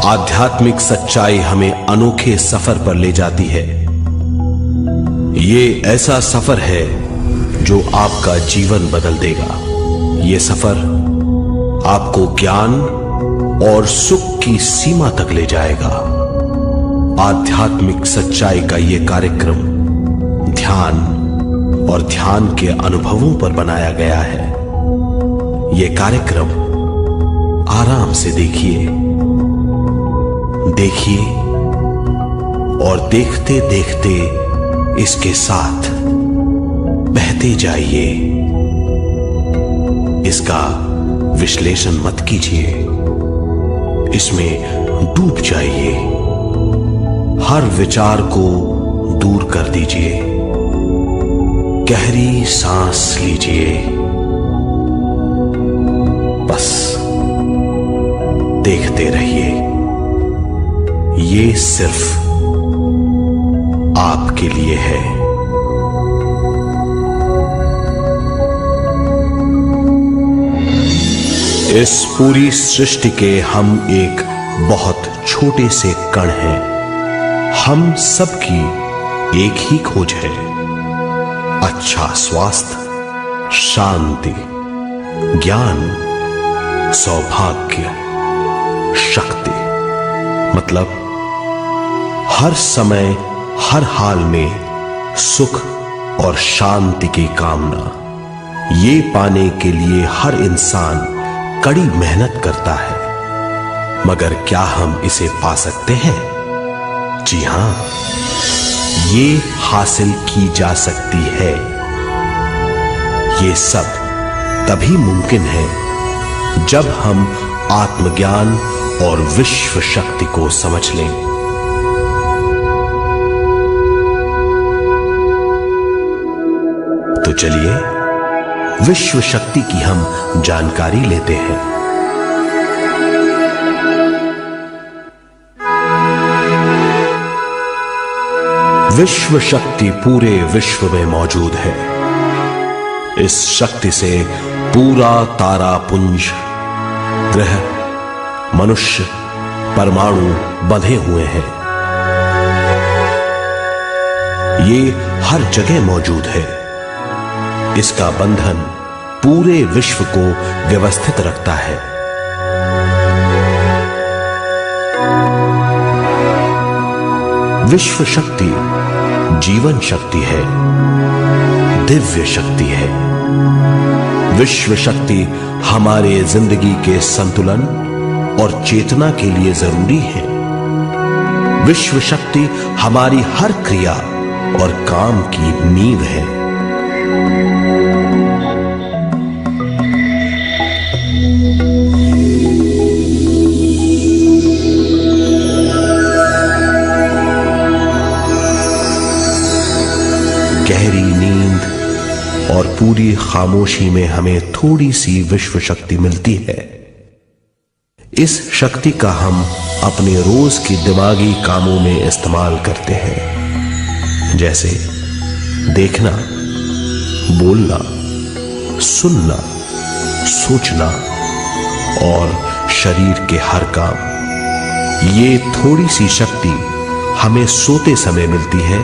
आध्यात्मिक सच्चाई हमें अनोखे सफर पर ले जाती है। ये ऐसा सफर है जो आपका जीवन बदल देगा। ये सफर आपको ज्ञान और सुख की सीमा तक ले जाएगा। आध्यात्मिक सच्चाई का ये कार्यक्रम ध्यान और ध्यान के अनुभवों पर बनाया गया है। ये कार्यक्रम आराम से देखिए और देखते देखते इसके साथ बहते जाइए। इसका विश्लेषण मत कीजिए, इसमें डूब जाइए। हर विचार को दूर कर दीजिए। गहरी सांस लीजिए। बस देखते रहिए। ये सिर्फ आपके लिए है। इस पूरी सृष्टि के हम एक बहुत छोटे से कण हैं। हम सबकी एक ही खोज है, अच्छा स्वास्थ्य, शांति, ज्ञान, सौभाग्य, शक्ति। मतलब हर समय हर हाल में सुख और शांति की कामना। ये पाने के लिए हर इंसान कड़ी मेहनत करता है, मगर क्या हम इसे पा सकते हैं? जी हां, ये हासिल की जा सकती है। ये सब तभी मुमकिन है जब हम आत्मज्ञान और विश्व शक्ति को समझ लें। तो चलिए विश्व शक्ति की हम जानकारी लेते हैं। विश्व शक्ति पूरे विश्व में मौजूद है। इस शक्ति से पूरा तारापुंज, ग्रह, मनुष्य, परमाणु बंधे हुए हैं। ये हर जगह मौजूद है। इसका बंधन पूरे विश्व को व्यवस्थित रखता है। विश्व शक्ति जीवन शक्ति है, दिव्य शक्ति है। विश्व शक्ति हमारे जिंदगी के संतुलन और चेतना के लिए जरूरी है। विश्व शक्ति हमारी हर क्रिया और काम की नींव है। गहरी नींद और पूरी खामोशी में हमें थोड़ी सी विश्व शक्ति मिलती है। इस शक्ति का हम अपने रोज की दिमागी कामों में इस्तेमाल करते हैं, जैसे देखना, बोलना, सुनना, सोचना और शरीर के हर काम। ये थोड़ी सी शक्ति हमें सोते समय मिलती है,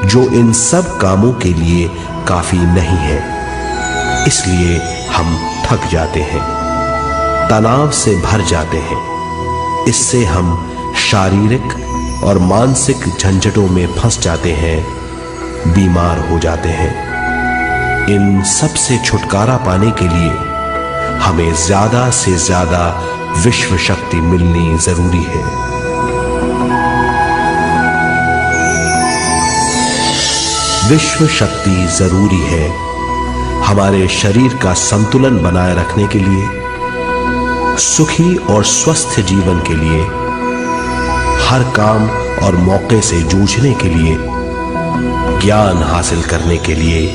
जो इन सब कामों के लिए काफी नहीं है। इसलिए हम थक जाते हैं, तनाव से भर जाते हैं। इससे हम शारीरिक और मानसिक झंझटों में फंस जाते हैं, बीमार हो जाते हैं। इन सब से छुटकारा पाने के लिए हमें ज्यादा से ज्यादा विश्व शक्ति मिलनी जरूरी है। विश्व शक्ति जरूरी है हमारे शरीर का संतुलन बनाए रखने के लिए, सुखी और स्वस्थ जीवन के लिए, हर काम और मौके से जूझने के लिए, ज्ञान हासिल करने के लिए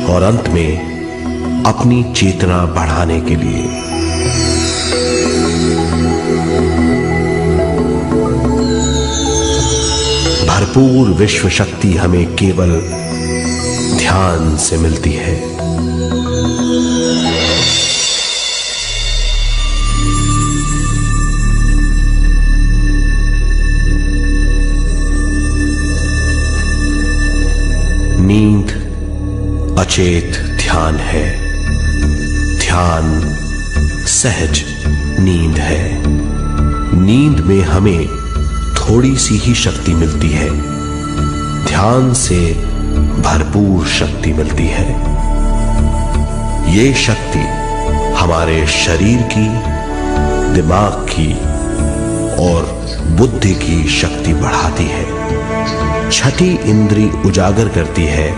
और अंत में अपनी चेतना बढ़ाने के लिए। भरपूर विश्व शक्ति हमें केवल ध्यान से मिलती है। अचेत ध्यान है। ध्यान सहज नींद है। नींद में हमें थोड़ी सी ही शक्ति मिलती है, ध्यान से भरपूर शक्ति मिलती है। ये शक्ति हमारे शरीर की, दिमाग की और बुद्धि की शक्ति बढ़ाती है। छठी इंद्री उजागर करती है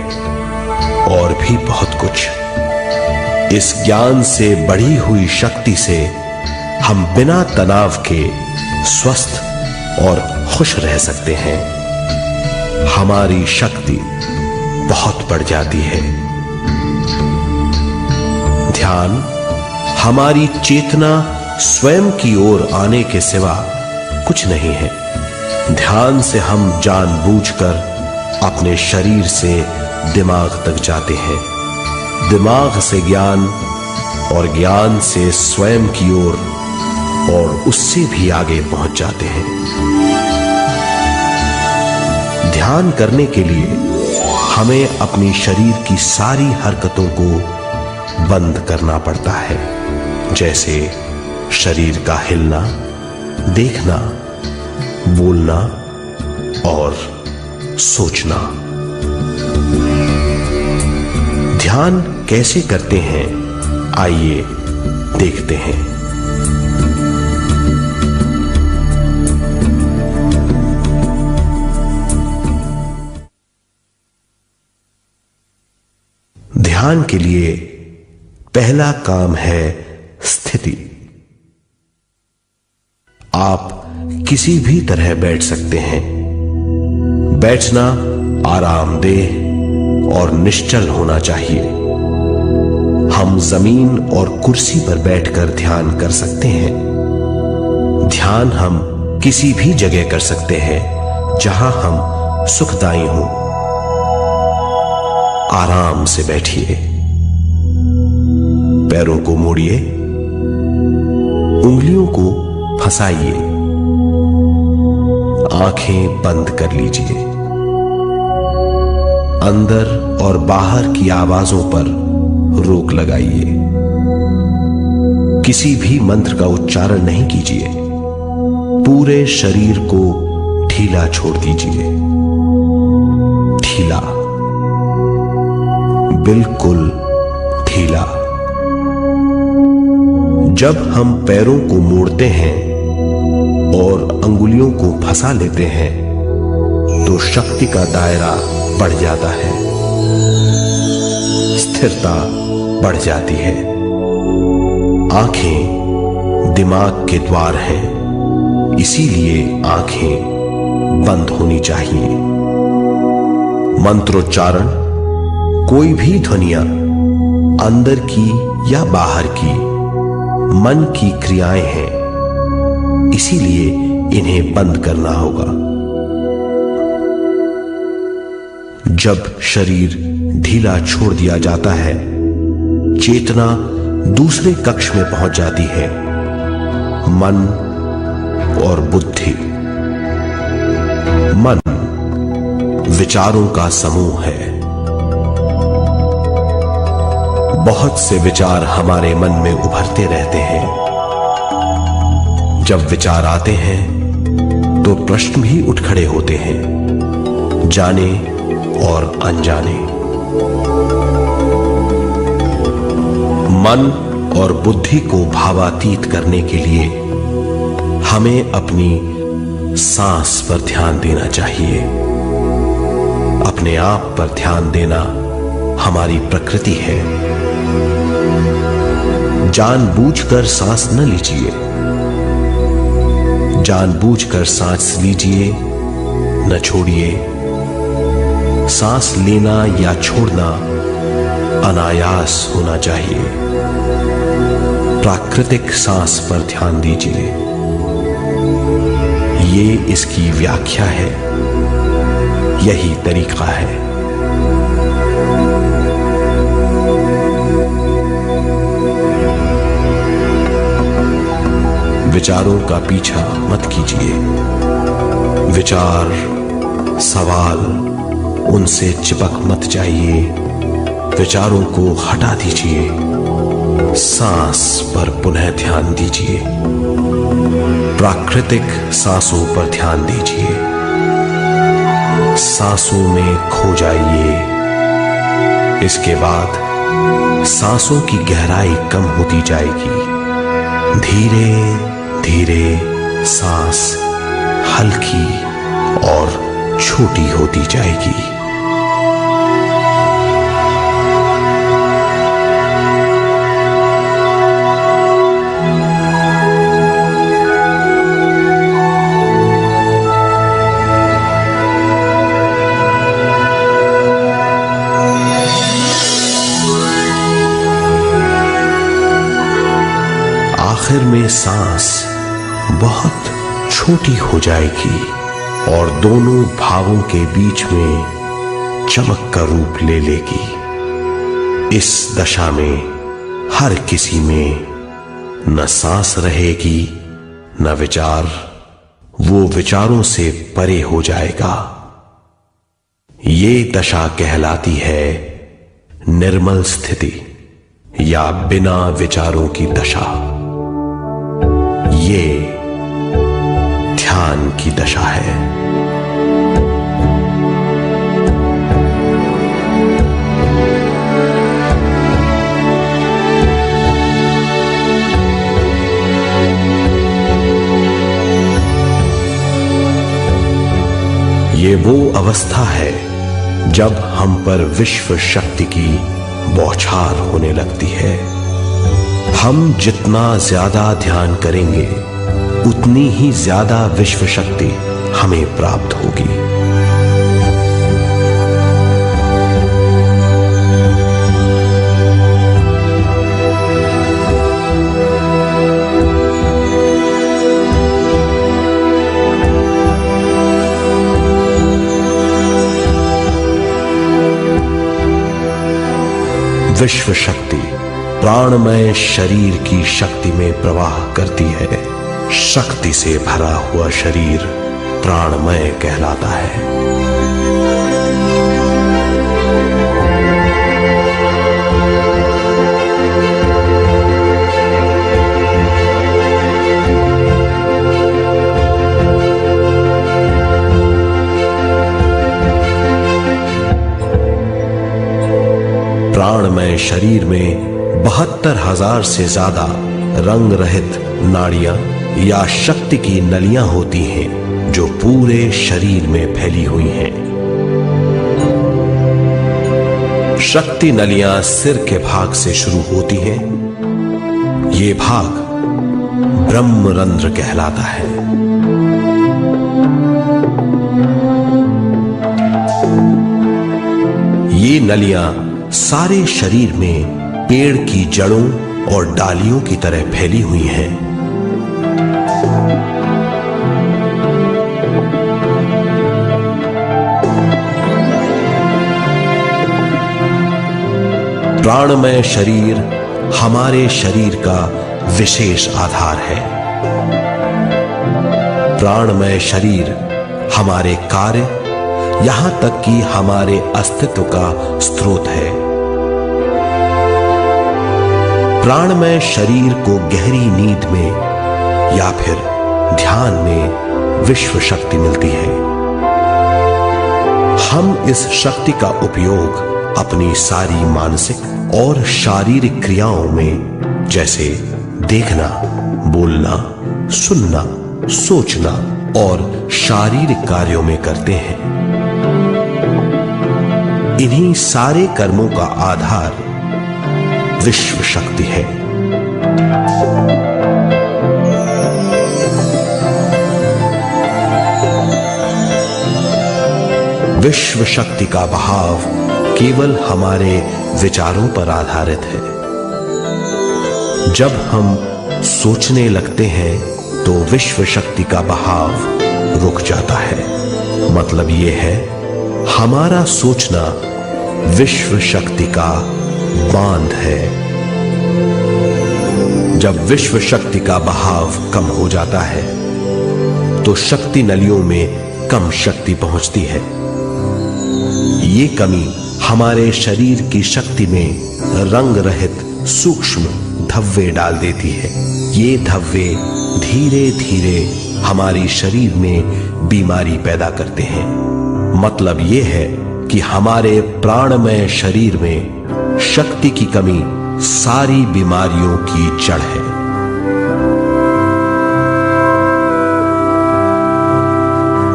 और भी बहुत कुछ। इस ज्ञान से बढ़ी हुई शक्ति से हम बिना तनाव के स्वस्थ और खुश रह सकते हैं। हमारी शक्ति बहुत बढ़ जाती है। ध्यान हमारी चेतना स्वयं की ओर आने के सिवा कुछ नहीं है। ध्यान से हम जानबूझकर अपने शरीर से दिमाग तक जाते हैं, दिमाग से ज्ञान और ज्ञान से स्वयं की ओर और उससे भी आगे पहुंच जाते हैं। ध्यान करने के लिए हमें अपनी शरीर की सारी हरकतों को बंद करना पड़ता है, जैसे शरीर का हिलना, देखना, बोलना और सोचना। ध्यान कैसे करते हैं, आइए देखते हैं। ध्यान के लिए पहला काम है स्थिति। आप किसी भी तरह बैठ सकते हैं। बैठना आरामदेह और निश्चल होना चाहिए। हम जमीन और कुर्सी पर बैठकर ध्यान कर सकते हैं। ध्यान हम किसी भी जगह कर सकते हैं जहां हम सुखदायी हों। आराम से बैठिए, पैरों को मोड़िए, उंगलियों को फंसाइए, आंखें बंद कर लीजिए। अंदर और बाहर की आवाजों पर रोक लगाइए। किसी भी मंत्र का उच्चारण नहीं कीजिए। पूरे शरीर को ढीला छोड़ दीजिए। ढीला, बिल्कुल ढीला। जब हम पैरों को मोड़ते हैं और अंगुलियों को फंसा लेते हैं तो शक्ति का दायरा बढ़ जाता है, स्थिरता बढ़ जाती है। आंखें दिमाग के द्वार हैं, इसीलिए आंखें बंद होनी चाहिए। मंत्रोच्चारण, कोई भी ध्वनियां अंदर की या बाहर की मन की क्रियाएं हैं, इसीलिए इन्हें बंद करना होगा। जब शरीर ढीला छोड़ दिया जाता है, चेतना दूसरे कक्ष में पहुंच जाती है। मन और बुद्धि। मन विचारों का समूह है। बहुत से विचार हमारे मन में उभरते रहते हैं। जब विचार आते हैं तो प्रश्न भी उठ खड़े होते हैं, जाने और अनजाने। मन और बुद्धि को भावातीत करने के लिए हमें अपनी सांस पर ध्यान देना चाहिए। अपने आप पर ध्यान देना हमारी प्रकृति है। जानबूझकर सांस न लीजिए। जानबूझकर सांस लीजिए, न छोड़िए। सांस लेना या छोड़ना अनायास होना चाहिए। प्राकृतिक सांस पर ध्यान दीजिए। ये इसकी व्याख्या है, यही तरीका है। विचारों का पीछा मत कीजिए। विचार, सवाल, उनसे चिपक मत जाइए। विचारों को हटा दीजिए, सांस पर पुनः ध्यान दीजिए, प्राकृतिक सांसों पर ध्यान दीजिए, सांसों में खो जाइए। इसके बाद सांसों की गहराई कम होती जाएगी। धीरे धीरे सांस हल्की और छोटी होती जाएगी। आखिर में सांस बहुत छोटी हो जाएगी और दोनों भावों के बीच में चमक का रूप ले लेगी। इस दशा में हर किसी में न सांस रहेगी न विचार, वो विचारों से परे हो जाएगा। ये दशा कहलाती है निर्मल स्थिति या बिना विचारों की दशा। ये ध्यान की दशा है। ये वो अवस्था है जब हम पर विश्व शक्ति की बौछार होने लगती है। हम जितना ज्यादा ध्यान करेंगे उतनी ही ज्यादा विश्व शक्ति हमें प्राप्त होगी। विश्व शक्ति प्राणमय शरीर की शक्ति में प्रवाह करती है। शक्ति से भरा हुआ शरीर प्राणमय कहलाता है। प्राणमय शरीर में 72,000 से ज्यादा रंग रहित नाड़ियां या शक्ति की नलियां होती हैं जो पूरे शरीर में फैली हुई हैं। शक्ति नलियां सिर के भाग से शुरू होती हैं। ये भाग ब्रह्मरंध्र कहलाता है। ये नलियां सारे शरीर में पेड़ की जड़ों और डालियों की तरह फैली हुई हैं। प्राणमय शरीर हमारे शरीर का विशेष आधार है। प्राणमय शरीर हमारे कार्य, यहां तक कि हमारे अस्तित्व का स्रोत है। प्राणमय शरीर को गहरी नींद में या फिर ध्यान में विश्व शक्ति मिलती है। हम इस शक्ति का उपयोग अपनी सारी मानसिक और शारीरिक क्रियाओं में, जैसे देखना, बोलना, सुनना, सोचना और शारीरिक कार्यों में करते हैं। इन्हीं सारे कर्मों का आधार विश्व शक्ति है। विश्व शक्ति का बहाव केवल हमारे विचारों पर आधारित है। जब हम सोचने लगते हैं तो विश्व शक्ति का बहाव रुक जाता है। मतलब यह है, हमारा सोचना विश्व शक्ति का बांध है। जब विश्व शक्ति का बहाव कम हो जाता है तो शक्ति नलियों में कम शक्ति पहुंचती है। ये कमी हमारे शरीर की शक्ति में रंग रहित सूक्ष्म धब्बे डाल देती है। ये धब्बे धीरे धीरे हमारी शरीर में बीमारी पैदा करते हैं। मतलब ये है कि हमारे प्राणमय शरीर में शक्ति की कमी सारी बीमारियों की जड़ है।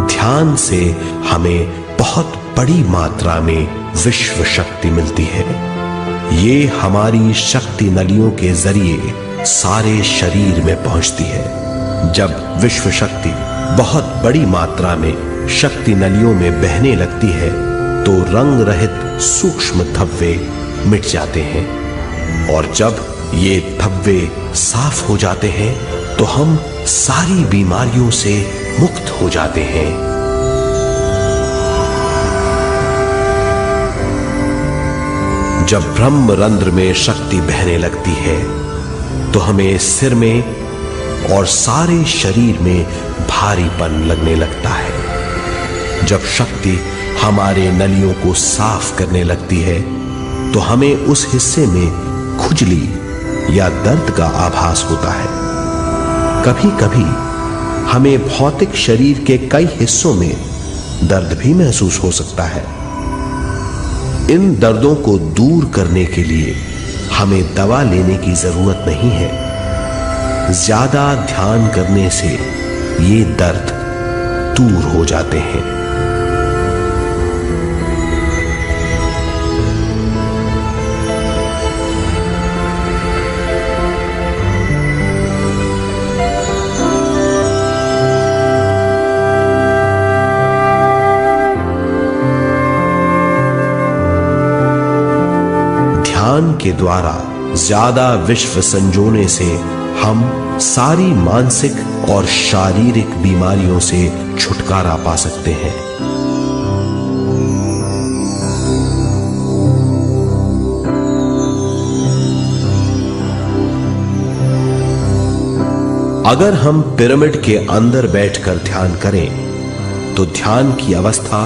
ध्यान से हमें बहुत बड़ी मात्रा में विश्व शक्ति मिलती है। ये हमारी शक्ति नलियों के जरिए सारे शरीर में पहुंचती है। जब विश्व शक्ति बहुत बड़ी मात्रा में शक्ति नलियों में बहने लगती है तो रंग रहित सूक्ष्म धब्बे मिट जाते हैं, और जब ये धब्बे साफ हो जाते हैं तो हम सारी बीमारियों से मुक्त हो जाते हैं। जब ब्रह्म रंध्र में शक्ति बहने लगती है तो हमें सिर में और सारे शरीर में भारीपन लगने लगता है। जब शक्ति हमारे नलियों को साफ करने लगती है तो हमें उस हिस्से में खुजली या दर्द का आभास होता है। कभी कभी हमें भौतिक शरीर के कई हिस्सों में दर्द भी महसूस हो सकता है। इन दर्दों को दूर करने के लिए हमें दवा लेने की जरूरत नहीं है। ज्यादा ध्यान करने से ये दर्द दूर हो जाते हैं। ध्यान के द्वारा ज्यादा विश्व संजोने से हम सारी मानसिक और शारीरिक बीमारियों से छुटकारा पा सकते हैं। अगर हम पिरामिड के अंदर बैठकर ध्यान करें तो ध्यान की अवस्था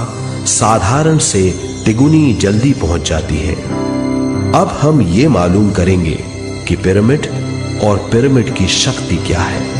साधारण से तिगुनी जल्दी पहुंच जाती है। अब हम ये मालूम करेंगे कि पिरामिड और पिरामिड की शक्ति क्या है।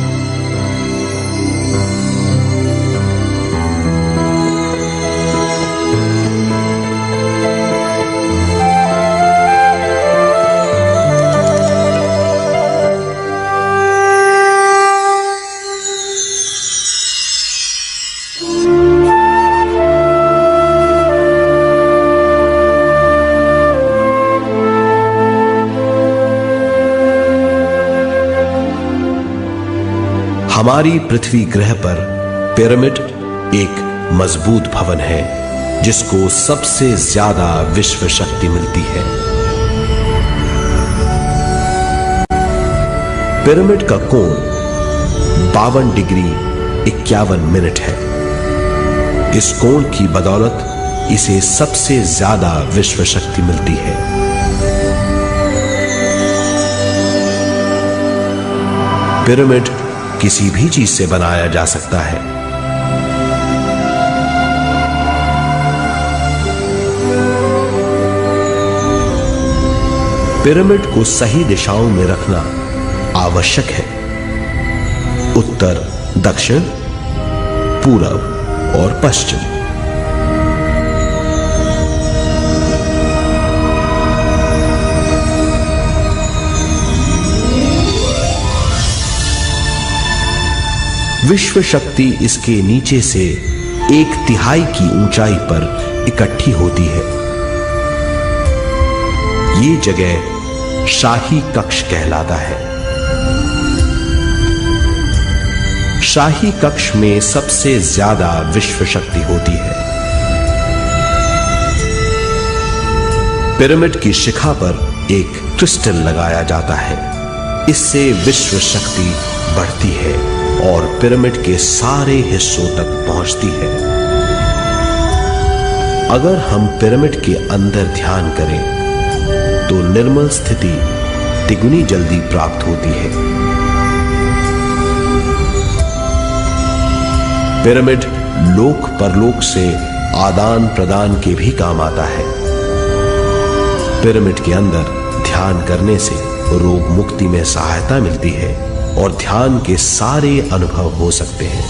हमारी पृथ्वी ग्रह पर पिरामिड एक मजबूत भवन है जिसको सबसे ज्यादा विश्व शक्ति मिलती है। पिरामिड का कोण 52 डिग्री 51 मिनट है। इस कोण की बदौलत इसे सबसे ज्यादा विश्व शक्ति मिलती है। पिरामिड किसी भी चीज से बनाया जा सकता है। पिरामिड को सही दिशाओं में रखना आवश्यक है। उत्तर, दक्षिण, पूरब और पश्चिम। विश्व शक्ति इसके नीचे से 1/3 की ऊंचाई पर इकट्ठी होती है। ये जगह शाही कक्ष कहलाता है। शाही कक्ष में सबसे ज्यादा विश्व शक्ति होती है। पिरामिड की शिखा पर एक क्रिस्टल लगाया जाता है। इससे विश्व शक्ति बढ़ती है और पिरामिड के सारे हिस्सों तक पहुंचती है। अगर हम पिरामिड के अंदर ध्यान करें तो निर्मल स्थिति तिगुनी जल्दी प्राप्त होती है। पिरामिड लोक परलोक से आदान प्रदान के भी काम आता है। पिरामिड के अंदर ध्यान करने से रोग मुक्ति में सहायता मिलती है और ध्यान के सारे अनुभव हो सकते हैं।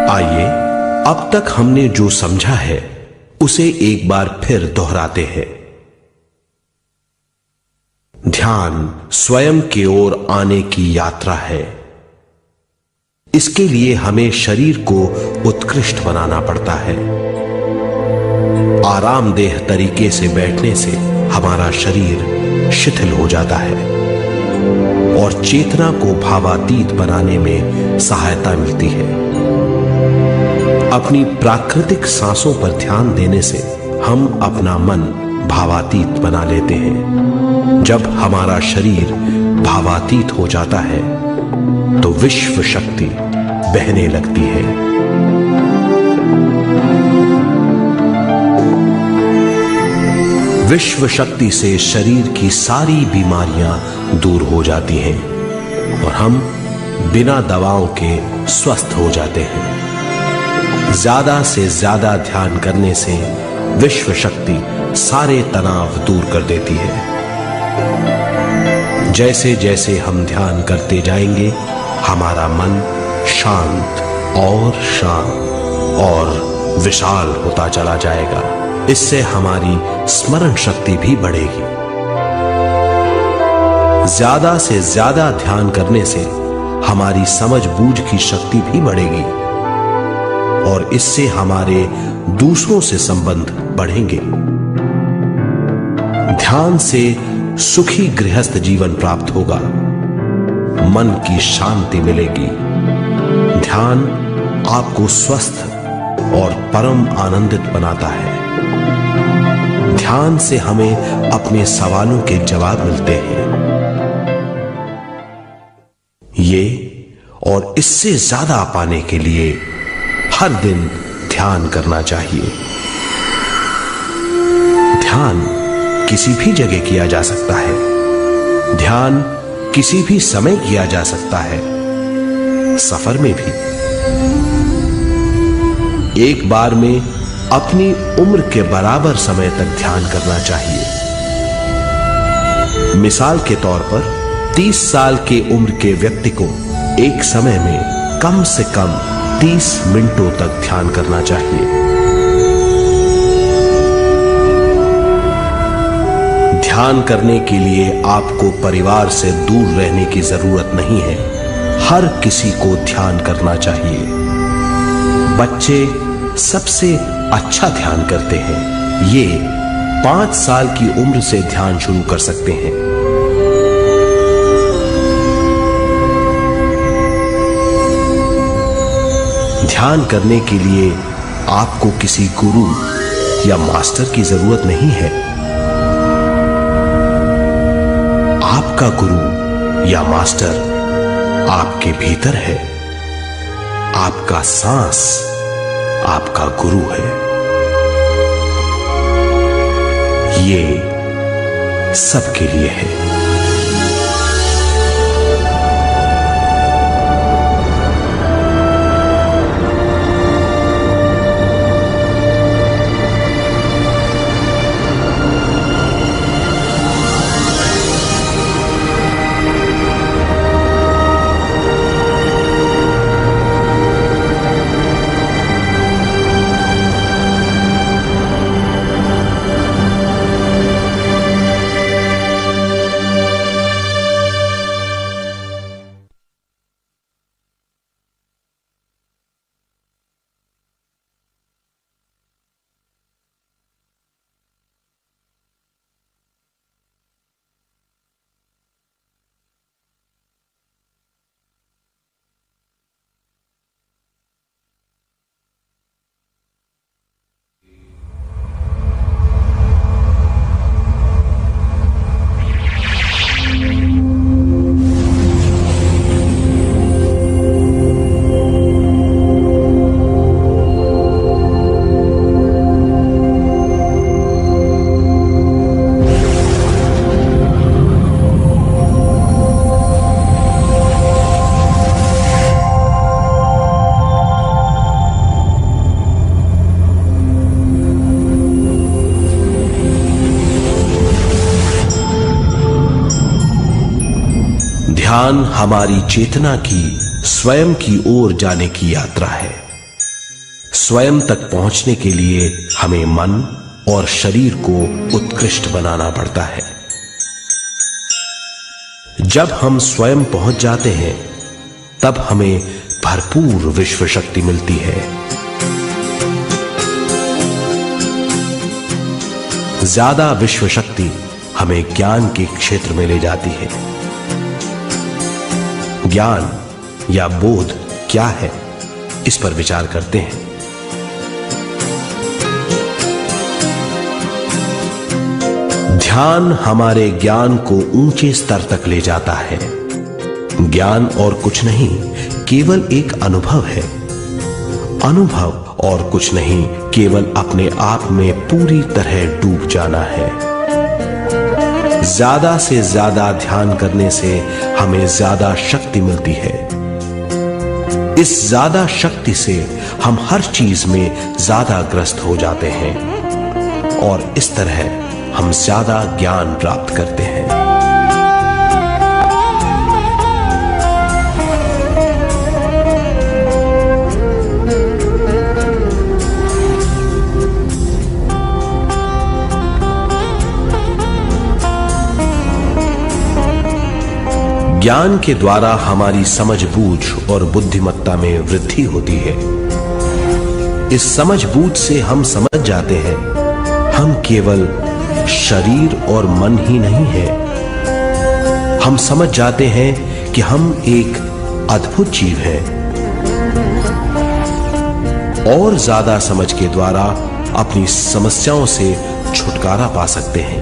आइए अब तक हमने जो समझा है उसे एक बार फिर दोहराते हैं। ध्यान स्वयं की ओर आने की यात्रा है। इसके लिए हमें शरीर को उत्कृष्ट बनाना पड़ता है। आरामदेह तरीके से बैठने से हमारा शरीर शिथिल हो जाता है और चेतना को भावातीत बनाने में सहायता मिलती है। अपनी प्राकृतिक सांसों पर ध्यान देने से हम अपना मन भावातीत बना लेते हैं। जब हमारा शरीर भावातीत हो जाता है तो विश्व शक्ति बहने लगती है। विश्व शक्ति से शरीर की सारी बीमारियां दूर हो जाती हैं और हम बिना दवाओं के स्वस्थ हो जाते हैं। ज्यादा से ज्यादा ध्यान करने से विश्व शक्ति सारे तनाव दूर कर देती है। जैसे जैसे हम ध्यान करते जाएंगे हमारा मन शांत और विशाल होता चला जाएगा। इससे हमारी स्मरण शक्ति भी बढ़ेगी। ज्यादा से ज्यादा ध्यान करने से हमारी समझ बूझ की शक्ति भी बढ़ेगी और इससे हमारे दूसरों से संबंध बढ़ेंगे। ध्यान से सुखी गृहस्थ जीवन प्राप्त होगा, मन की शांति मिलेगी। ध्यान आपको स्वस्थ और परम आनंदित बनाता है। ध्यान से हमें अपने सवालों के जवाब मिलते हैं। ये और इससे ज्यादा पाने के लिए हर दिन ध्यान करना चाहिए। ध्यान किसी भी जगह किया जा सकता है। ध्यान किसी भी समय किया जा सकता है, सफर में भी। एक बार में अपनी उम्र के बराबर समय तक ध्यान करना चाहिए। मिसाल के तौर पर 30 साल की उम्र के व्यक्ति को एक समय में कम से कम 30 मिनटों तक ध्यान करना चाहिए। ध्यान करने के लिए आपको परिवार से दूर रहने की जरूरत नहीं है। हर किसी को ध्यान करना चाहिए। बच्चे सबसे अच्छा ध्यान करते हैं। ये 5 साल की उम्र से ध्यान शुरू कर सकते हैं। ध्यान करने के लिए आपको किसी गुरु या मास्टर की जरूरत नहीं है। आपका गुरु या मास्टर आपके भीतर है। आपका सांस आपका गुरु है। ये सबके लिए है। ध्यान हमारी चेतना की स्वयं की ओर जाने की यात्रा है। स्वयं तक पहुंचने के लिए हमें मन और शरीर को उत्कृष्ट बनाना पड़ता है। जब हम स्वयं पहुंच जाते हैं तब हमें भरपूर विश्व शक्ति मिलती है। ज्यादा विश्व शक्ति हमें ज्ञान के क्षेत्र में ले जाती है। ज्ञान या बोध क्या है, इस पर विचार करते हैं। ध्यान हमारे ज्ञान को ऊंचे स्तर तक ले जाता है। ज्ञान और कुछ नहीं, केवल एक अनुभव है। अनुभव और कुछ नहीं, केवल अपने आप में पूरी तरह डूब जाना है। ज्यादा से ज्यादा ध्यान करने से हमें ज्यादा शक्ति मिलती है। इस ज्यादा शक्ति से हम हर चीज में ज्यादा ग्रस्त हो जाते हैं और इस तरह हम ज्यादा ज्ञान प्राप्त करते हैं। ज्ञान के द्वारा हमारी समझबूझ और बुद्धिमत्ता में वृद्धि होती है। इस समझबूझ से हम समझ जाते हैं हम केवल शरीर और मन ही नहीं है। हम समझ जाते हैं कि हम एक अद्भुत जीव हैं और ज्यादा समझ के द्वारा अपनी समस्याओं से छुटकारा पा सकते हैं।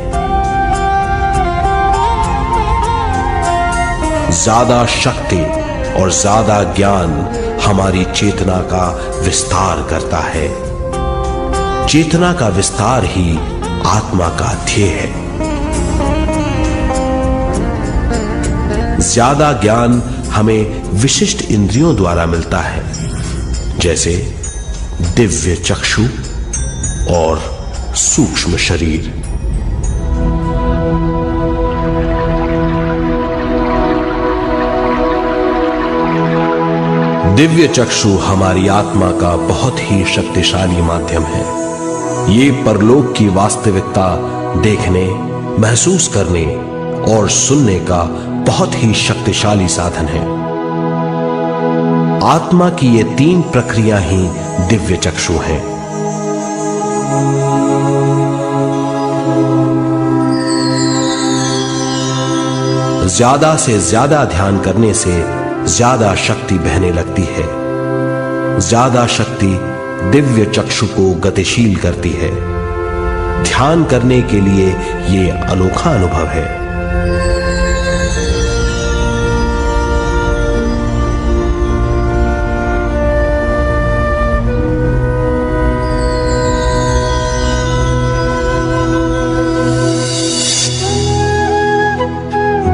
ज्यादा शक्ति और ज्यादा ज्ञान हमारी चेतना का विस्तार करता है। चेतना का विस्तार ही आत्मा का ध्येय है। ज्यादा ज्ञान हमें विशिष्ट इंद्रियों द्वारा मिलता है, जैसे दिव्य चक्षु और सूक्ष्म शरीर। दिव्य चक्षु हमारी आत्मा का बहुत ही शक्तिशाली माध्यम है। ये परलोक की वास्तविकता देखने, महसूस करने और सुनने का बहुत ही शक्तिशाली साधन है। आत्मा की ये तीन प्रक्रिया ही दिव्य चक्षु हैं। ज्यादा से ज्यादा ध्यान करने से ज्यादा शक्ति बहने लगती है। ज्यादा शक्ति दिव्य चक्षु को गतिशील करती है। ध्यान करने के लिए यह अनोखा अनुभव है।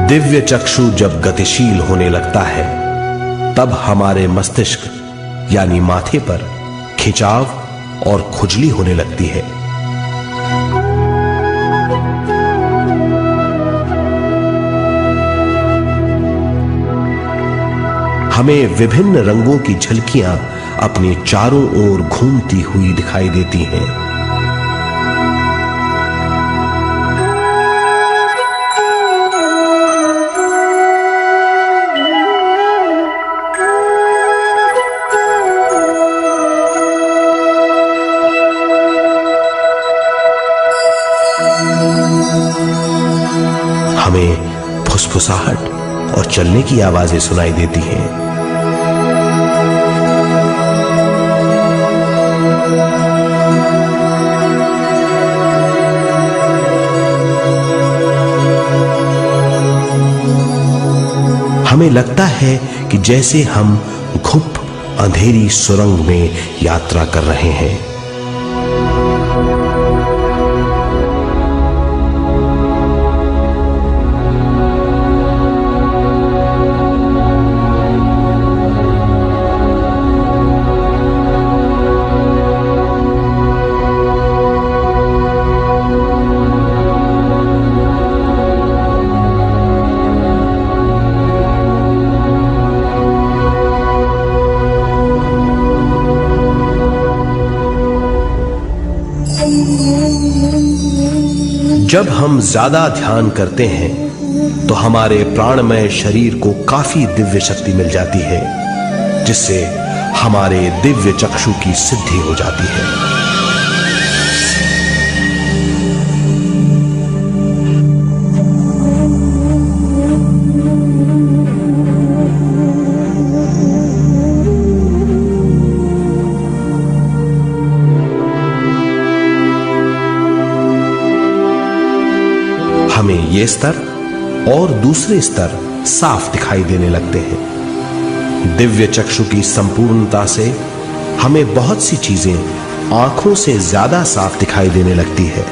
दिव्य चक्षु जब गतिशील होने लगता है तब हमारे मस्तिष्क यानी माथे पर खिंचाव और खुजली होने लगती है। हमें विभिन्न रंगों की झलकियां अपने चारों ओर घूमती हुई दिखाई देती हैं। हमें फुसफुसाहट और चलने की आवाजें सुनाई देती हैं। हमें लगता है कि जैसे हम घुप अंधेरी सुरंग में यात्रा कर रहे हैं। जब हम ज्यादा ध्यान करते हैं तो हमारे प्राणमय शरीर को काफी दिव्य शक्ति मिल जाती है, जिससे हमारे दिव्य चक्षु की सिद्धि हो जाती है। हमें ये स्तर और दूसरे स्तर साफ दिखाई देने लगते हैं। दिव्य चक्षु की संपूर्णता से हमें बहुत सी चीजें आंखों से ज्यादा साफ दिखाई देने लगती है।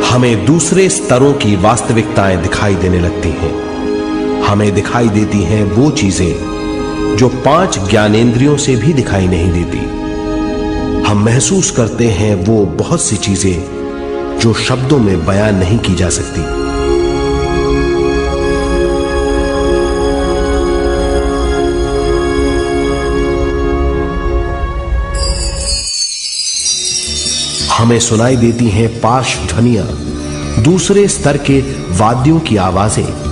हमें दूसरे स्तरों की वास्तविकताएं दिखाई देने लगती हैं। हमें दिखाई देती हैं वो चीजें जो 5 ज्ञानेंद्रियों से भी दिखाई नहीं देती। हम महसूस करते हैं वो बहुत सी चीजें जो शब्दों में बयान नहीं की जा सकती। हमें सुनाई देती हैं पार्श्व ध्वनियां, दूसरे स्तर के वाद्यों की आवाजें।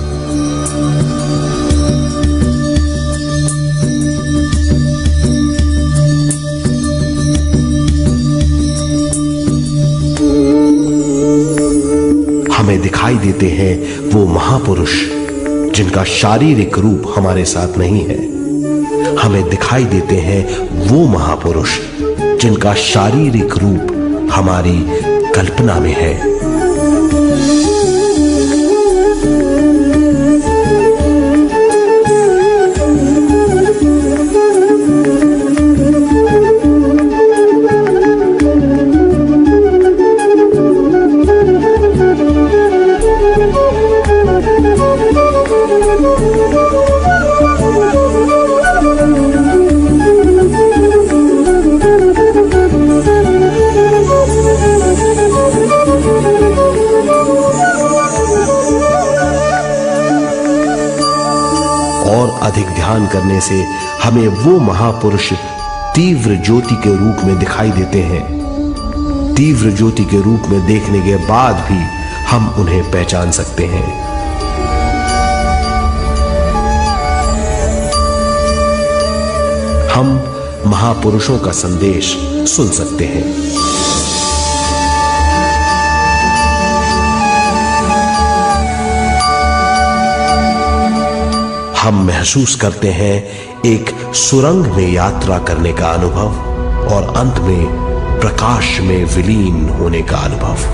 हमें दिखाई देते हैं वो महापुरुष जिनका शारीरिक रूप हमारे साथ नहीं है। हमें दिखाई देते हैं वो महापुरुष जिनका शारीरिक रूप हमारी कल्पना में है। और अधिक ध्यान करने से हमें वो महापुरुष तीव्र ज्योति के रूप में दिखाई देते हैं। तीव्र ज्योति के रूप में देखने के बाद भी हम उन्हें पहचान सकते हैं। हम महापुरुषों का संदेश सुन सकते हैं। हम महसूस करते हैं एक सुरंग में यात्रा करने का अनुभव और अंत में प्रकाश में विलीन होने का अनुभव।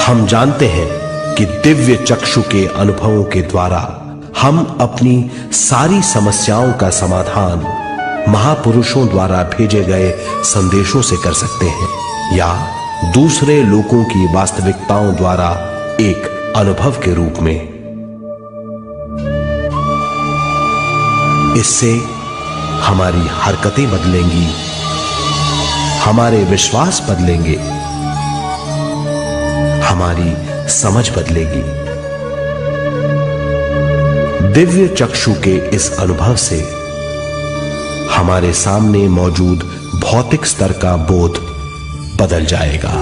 हम जानते हैं कि दिव्य चक्षु के अनुभवों के द्वारा हम अपनी सारी समस्याओं का समाधान महापुरुषों द्वारा भेजे गए संदेशों से कर सकते हैं या दूसरे लोगों की वास्तविकताओं द्वारा एक अनुभव के रूप में। इससे हमारी हरकतें बदलेंगी, हमारे विश्वास बदलेंगे, हमारी समझ बदलेगी। दिव्य चक्षु के इस अनुभव से हमारे सामने मौजूद भौतिक स्तर का बोध बदल जाएगा।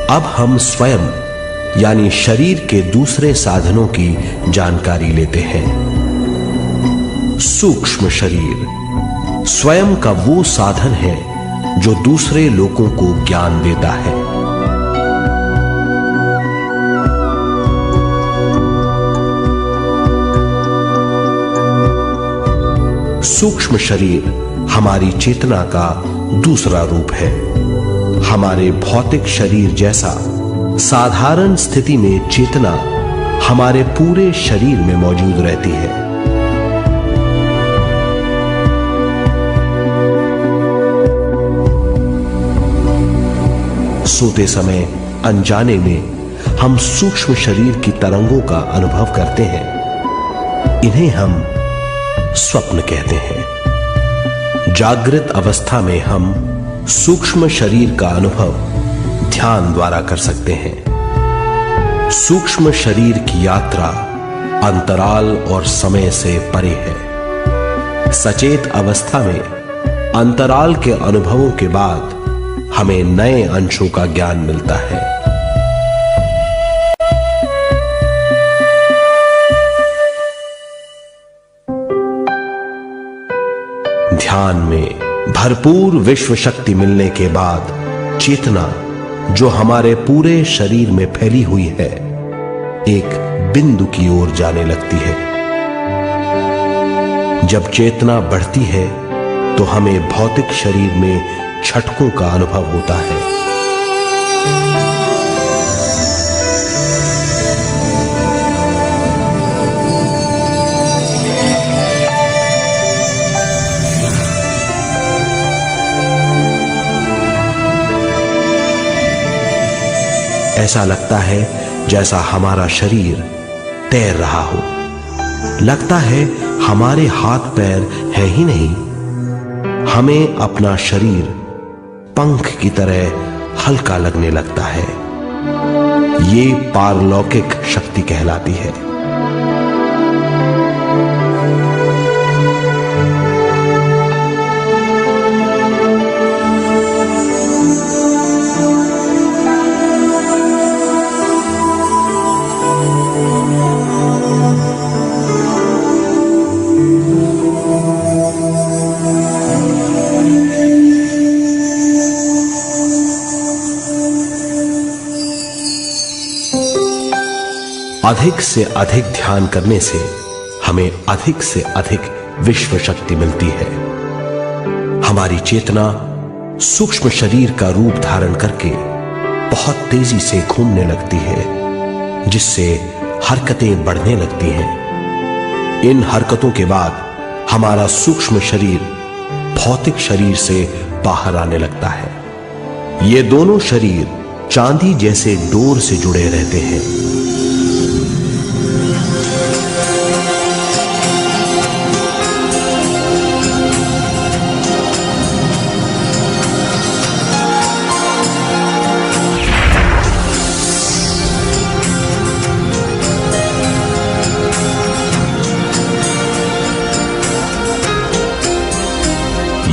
अब हम स्वयं यानी शरीर के दूसरे साधनों की जानकारी लेते हैं। सूक्ष्म शरीर स्वयं का वो साधन है जो दूसरे लोगों को ज्ञान देता है। सूक्ष्म शरीर हमारी चेतना का दूसरा रूप है। हमारे भौतिक शरीर जैसा साधारण स्थिति में चेतना हमारे पूरे शरीर में मौजूद रहती है। सोते समय अनजाने में हम सूक्ष्म शरीर की तरंगों का अनुभव करते हैं। इन्हें हम स्वप्न कहते हैं। जागृत अवस्था में हम सूक्ष्म शरीर का अनुभव ध्यान द्वारा कर सकते हैं। सूक्ष्म शरीर की यात्रा अंतराल और समय से परे है। सचेत अवस्था में अंतराल के अनुभवों के बाद हमें नए अंशों का ज्ञान मिलता है। ध्यान में भरपूर विश्व शक्ति मिलने के बाद चेतना जो हमारे पूरे शरीर में फैली हुई है, एक बिंदु की ओर जाने लगती है। जब चेतना बढ़ती है तो हमें भौतिक शरीर में झटकों का अनुभव होता है। ऐसा लगता है जैसा हमारा शरीर तैर रहा हो। लगता है हमारे हाथ पैर है ही नहीं। हमें अपना शरीर पंख की तरह हल्का लगने लगता है। ये पारलौकिक शक्ति कहलाती है। अधिक से अधिक ध्यान करने से हमें अधिक से अधिक विश्व शक्ति मिलती है। हमारी चेतना सूक्ष्म शरीर का रूप धारण करके बहुत तेजी से घूमने लगती है, जिससे हरकतें बढ़ने लगती हैं। इन हरकतों के बाद हमारा सूक्ष्म शरीर भौतिक शरीर से बाहर आने लगता है। ये दोनों शरीर चांदी जैसे डोर से जुड़े रहते हैं।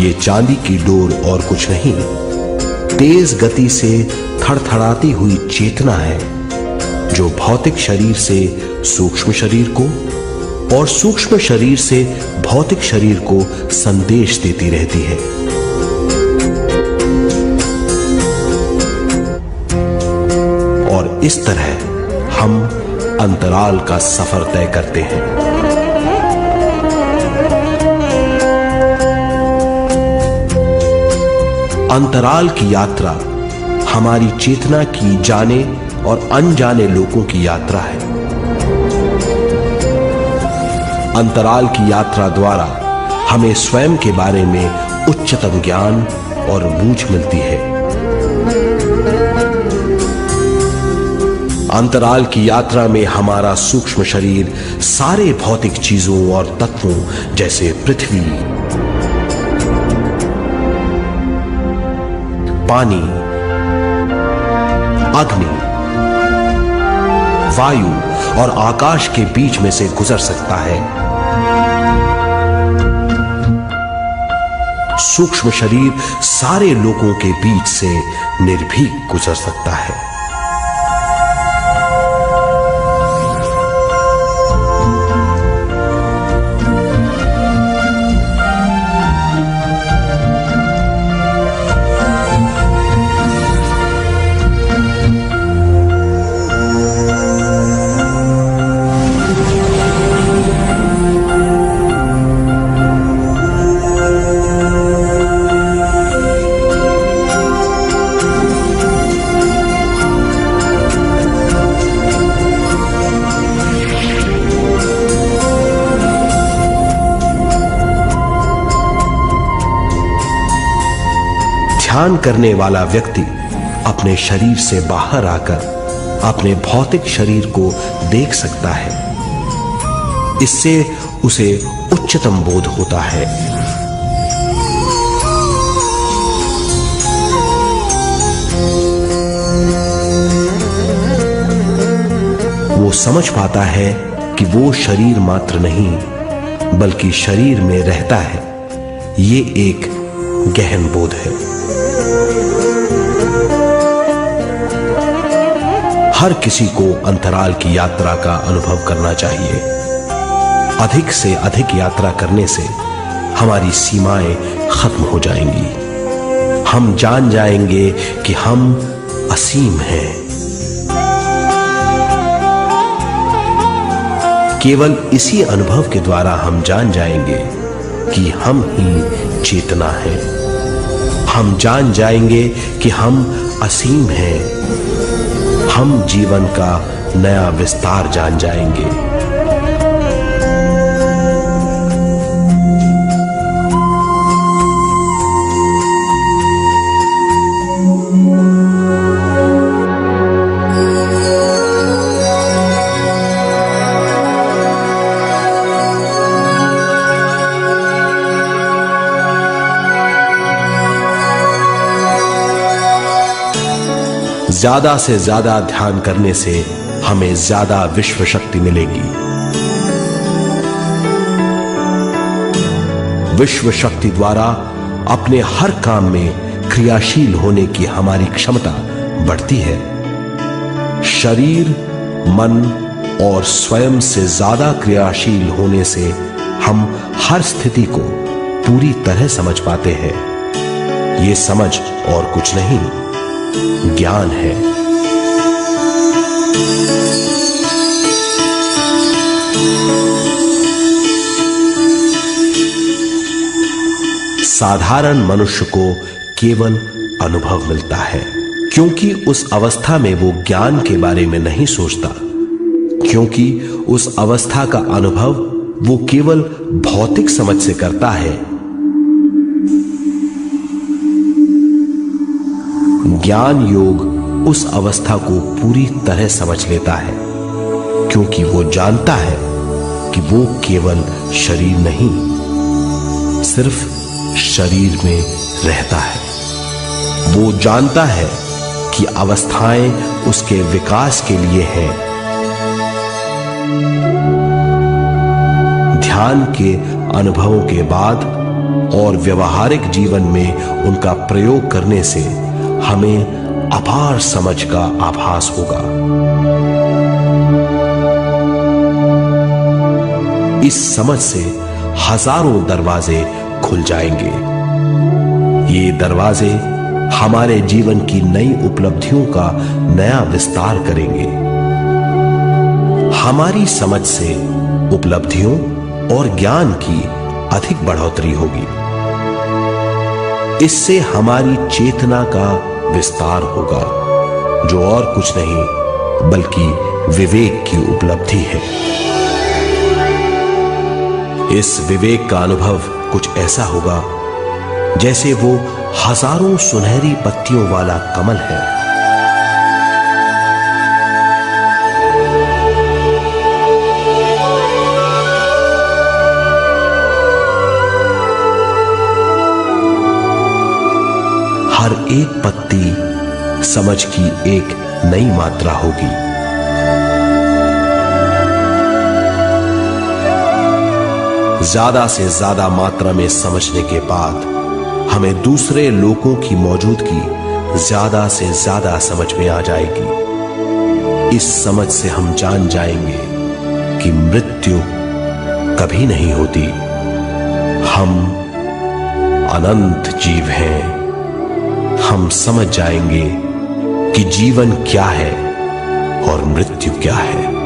ये चांदी की डोर और कुछ नहीं, तेज गति से थड़थड़ाती हुई चेतना है, जो भौतिक शरीर से सूक्ष्म शरीर को और सूक्ष्म शरीर से भौतिक शरीर को संदेश देती रहती है। और इस तरह हम अंतराल का सफर तय करते हैं। अंतराल की यात्रा हमारी चेतना की जाने और अनजाने लोगों की यात्रा है। अंतराल की यात्रा द्वारा हमें स्वयं के बारे में उच्चतम ज्ञान और बूझ मिलती है। अंतराल की यात्रा में हमारा सूक्ष्म शरीर सारे भौतिक चीजों और तत्वों जैसे पृथ्वी, पानी, अग्नि, वायु और आकाश के बीच में से गुजर सकता है। सूक्ष्म शरीर सारे लोगों के बीच से निर्भीक गुजर सकता है। ध्यान करने वाला व्यक्ति अपने शरीर से बाहर आकर अपने भौतिक शरीर को देख सकता है। इससे उसे उच्चतम बोध होता है। वो समझ पाता है कि वो शरीर मात्र नहीं बल्कि शरीर में रहता है। ये एक गहन बोध है। हर किसी को अंतराल की यात्रा का अनुभव करना चाहिए। अधिक से अधिक यात्रा करने से हमारी सीमाएं खत्म हो जाएंगी। हम जान जाएंगे कि हम असीम हैं। केवल इसी अनुभव के द्वारा हम जान जाएंगे कि हम ही चेतना है। हम जान जाएंगे कि हम असीम हैं। हम जीवन का नया विस्तार जान जाएंगे। ज्यादा से ज्यादा ध्यान करने से हमें ज्यादा विश्व शक्ति मिलेगी। विश्व शक्ति द्वारा अपने हर काम में क्रियाशील होने की हमारी क्षमता बढ़ती है। शरीर, मन और स्वयं से ज्यादा क्रियाशील होने से हम हर स्थिति को पूरी तरह समझ पाते हैं। ये समझ और कुछ नहीं, ज्ञान है। साधारण मनुष्य को केवल अनुभव मिलता है, क्योंकि उस अवस्था में वो ज्ञान के बारे में नहीं सोचता, क्योंकि उस अवस्था का अनुभव वो केवल भौतिक समझ से करता है। ज्ञान योग उस अवस्था को पूरी तरह समझ लेता है, क्योंकि वो जानता है कि वो केवल शरीर नहीं, सिर्फ शरीर में रहता है। वो जानता है कि अवस्थाएं उसके विकास के लिए हैं। ध्यान के अनुभवों के बाद और व्यवहारिक जीवन में उनका प्रयोग करने से हमें अपार समझ का आभास होगा। इस समझ से हजारों दरवाजे खुल जाएंगे। ये दरवाजे हमारे जीवन की नई उपलब्धियों का नया विस्तार करेंगे। हमारी समझ से उपलब्धियों और ज्ञान की अधिक बढ़ोतरी होगी। इससे हमारी चेतना का विस्तार होगा, जो और कुछ नहीं बल्कि विवेक की उपलब्धि है। इस विवेक का अनुभव कुछ ऐसा होगा जैसे वो हजारों सुनहरी पत्तियों वाला कमल है। हर एक पत्ती समझ की एक नई मात्रा होगी। ज्यादा से ज्यादा मात्रा में समझने के बाद हमें दूसरे लोगों की मौजूदगी ज्यादा से ज्यादा समझ में आ जाएगी। इस समझ से हम जान जाएंगे कि मृत्यु कभी नहीं होती। हम अनंत जीव हैं। हम समझ जाएंगे कि जीवन क्या है और मृत्यु क्या है।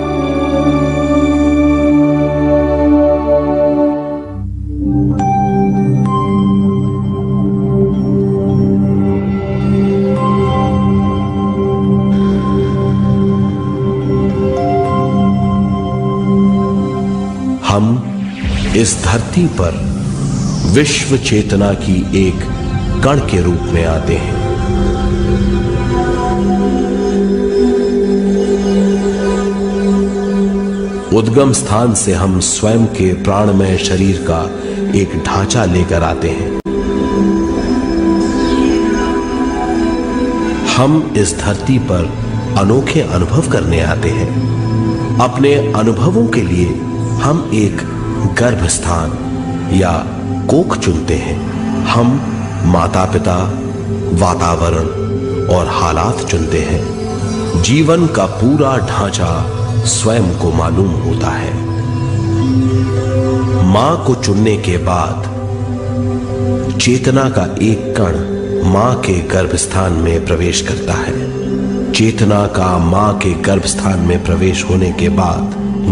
हम इस धरती पर विश्व चेतना की एक कण के रूप में आते हैं। उद्गम स्थान से हम स्वयं के प्राणमय शरीर का एक ढांचा लेकर आते हैं। हम इस धरती पर अनोखे अनुभव करने आते हैं। अपने अनुभवों के लिए हम एक गर्भस्थान या कोख चुनते हैं। हम माता पिता, वातावरण और हालात चुनते हैं। जीवन का पूरा ढांचा स्वयं को मालूम होता है। मां को चुनने के बाद चेतना का एक कण मां के गर्भस्थान में प्रवेश करता है। चेतना का मां के गर्भस्थान में प्रवेश होने के बाद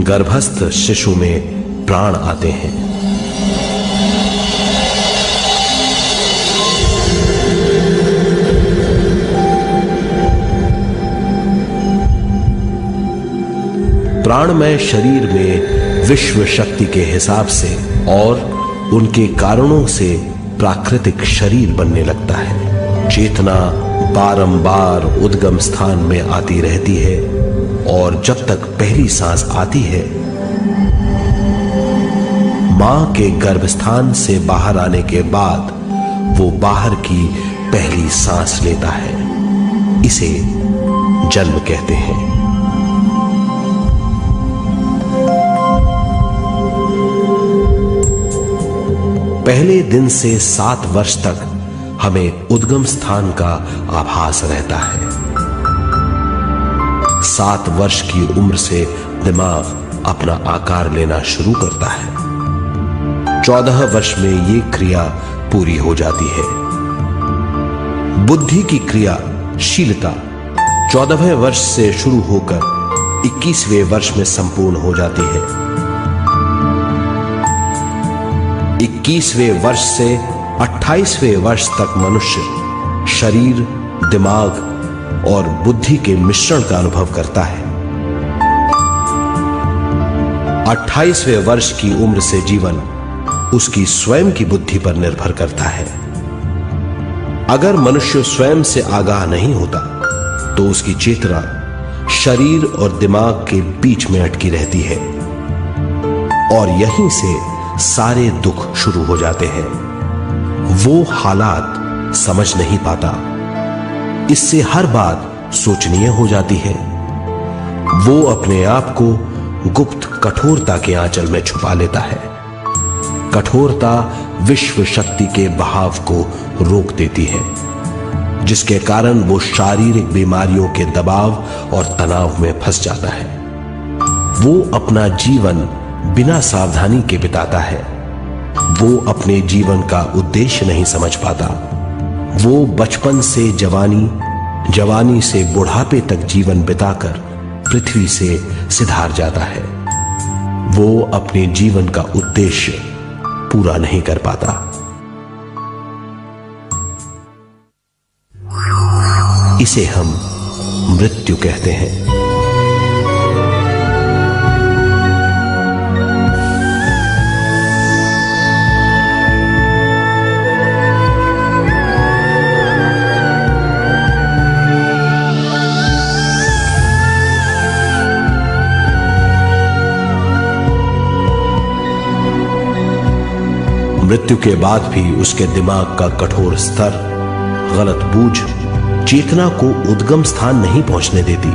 गर्भस्थ शिशु में प्राण आते हैं। प्राणमय शरीर में विश्व शक्ति के हिसाब से और उनके कारणों से प्राकृतिक शरीर बनने लगता है। चेतना बारंबार उद्गम स्थान में आती रहती है और जब तक पहली सांस आती है, मां के गर्भस्थान से बाहर आने के बाद वो बाहर की पहली सांस लेता है। इसे जन्म कहते हैं। पहले दिन से 7 वर्ष तक हमें उद्गम स्थान का आभास रहता है। 7 वर्ष की उम्र से दिमाग अपना आकार लेना शुरू करता है। 14 वर्ष में यह क्रिया पूरी हो जाती है। बुद्धि की क्रियाशीलता 14वें वर्ष से शुरू होकर 21वें वर्ष में संपूर्ण हो जाती है। 21वें वर्ष से 28वें वर्ष तक मनुष्य शरीर, दिमाग और बुद्धि के मिश्रण का अनुभव करता है। 28वें वर्ष की उम्र से जीवन उसकी स्वयं की बुद्धि पर निर्भर करता है। अगर मनुष्य स्वयं से आगाह नहीं होता तो उसकी चेतना शरीर और दिमाग के बीच में अटकी रहती है और यहीं से सारे दुख शुरू हो जाते हैं। वो हालात समझ नहीं पाता। इससे हर बात सोचनीय हो जाती है। वो अपने आप को गुप्त कठोरता के आंचल में छुपा लेता है। कठोरता विश्व शक्ति के बहाव को रोक देती है, जिसके कारण वो शारीरिक बीमारियों के दबाव और तनाव में फंस जाता है। वो अपना जीवन बिना सावधानी के बिताता है। वो अपने जीवन का उद्देश्य नहीं समझ पाता। वो बचपन से जवानी, जवानी से बुढ़ापे तक जीवन बिताकर पृथ्वी से सिधार जाता है। वो अपने जीवन का उद्देश्य पूरा नहीं कर पाता। इसे हम मृत्यु कहते हैं। मृत्यु के बाद भी उसके दिमाग का कठोर स्तर, गलत बूझ चेतना को उद्गम स्थान नहीं पहुंचने देती।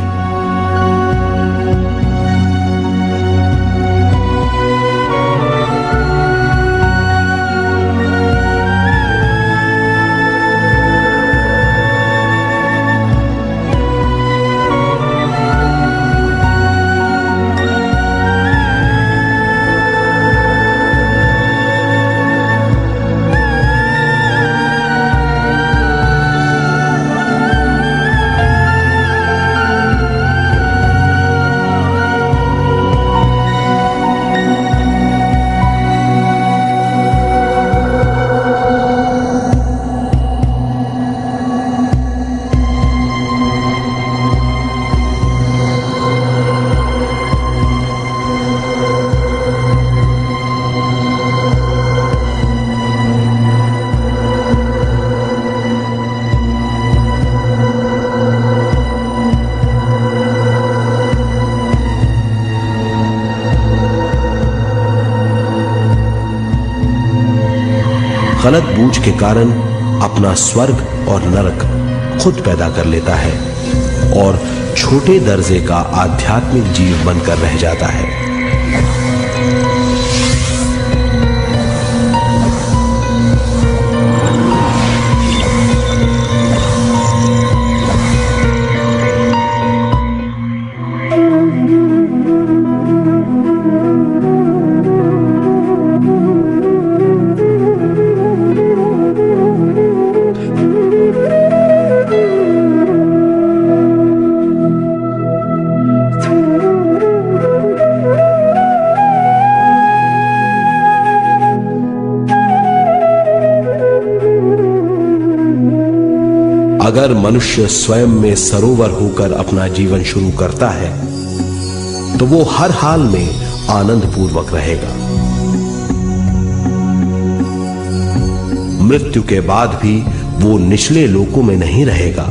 गलत बूझ के कारण अपना स्वर्ग और नरक खुद पैदा कर लेता है और छोटे दर्जे का आध्यात्मिक जीव बनकर रह जाता है। अगर मनुष्य स्वयं में सरोवर होकर अपना जीवन शुरू करता है तो वो हर हाल में आनंद पूर्वक रहेगा। मृत्यु के बाद भी वो निचले लोकों में नहीं रहेगा,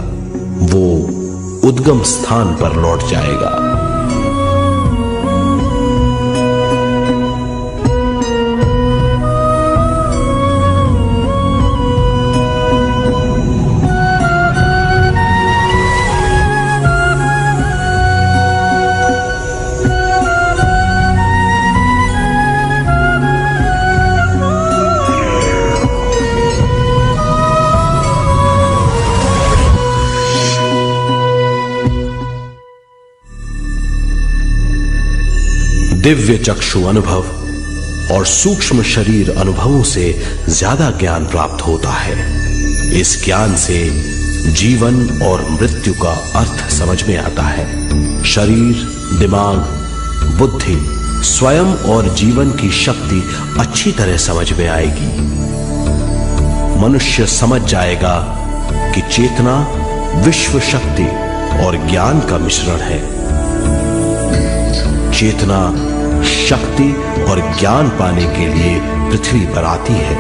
वो उद्गम स्थान पर लौट जाएगा। दिव्य चक्षु अनुभव और सूक्ष्म शरीर अनुभवों से ज्यादा ज्ञान प्राप्त होता है। इस ज्ञान से जीवन और मृत्यु का अर्थ समझ में आता है। शरीर, दिमाग, बुद्धि, स्वयं और जीवन की शक्ति अच्छी तरह समझ में आएगी। मनुष्य समझ जाएगा कि चेतना विश्व शक्ति और ज्ञान का मिश्रण है। चेतना शक्ति और ज्ञान पाने के लिए पृथ्वी पर आती है।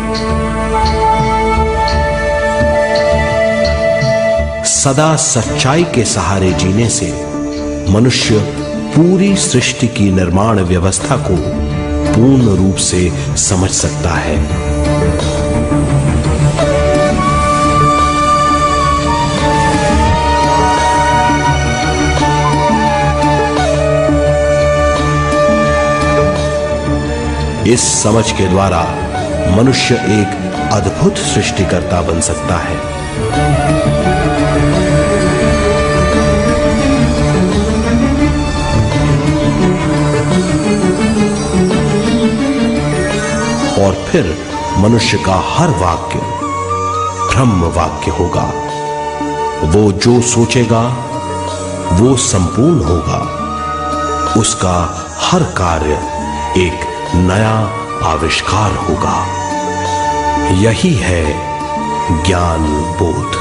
सदा सच्चाई के सहारे जीने से मनुष्य पूरी सृष्टि की निर्माण व्यवस्था को पूर्ण रूप से समझ सकता है। इस समझ के द्वारा मनुष्य एक अद्भुत सृष्टिकर्ता बन सकता है। और फिर मनुष्य का हर वाक्य ब्रह्म वाक्य होगा। वो जो सोचेगा वो संपूर्ण होगा। उसका हर कार्य एक नया आविष्कार होगा। यही है ज्ञान बोध।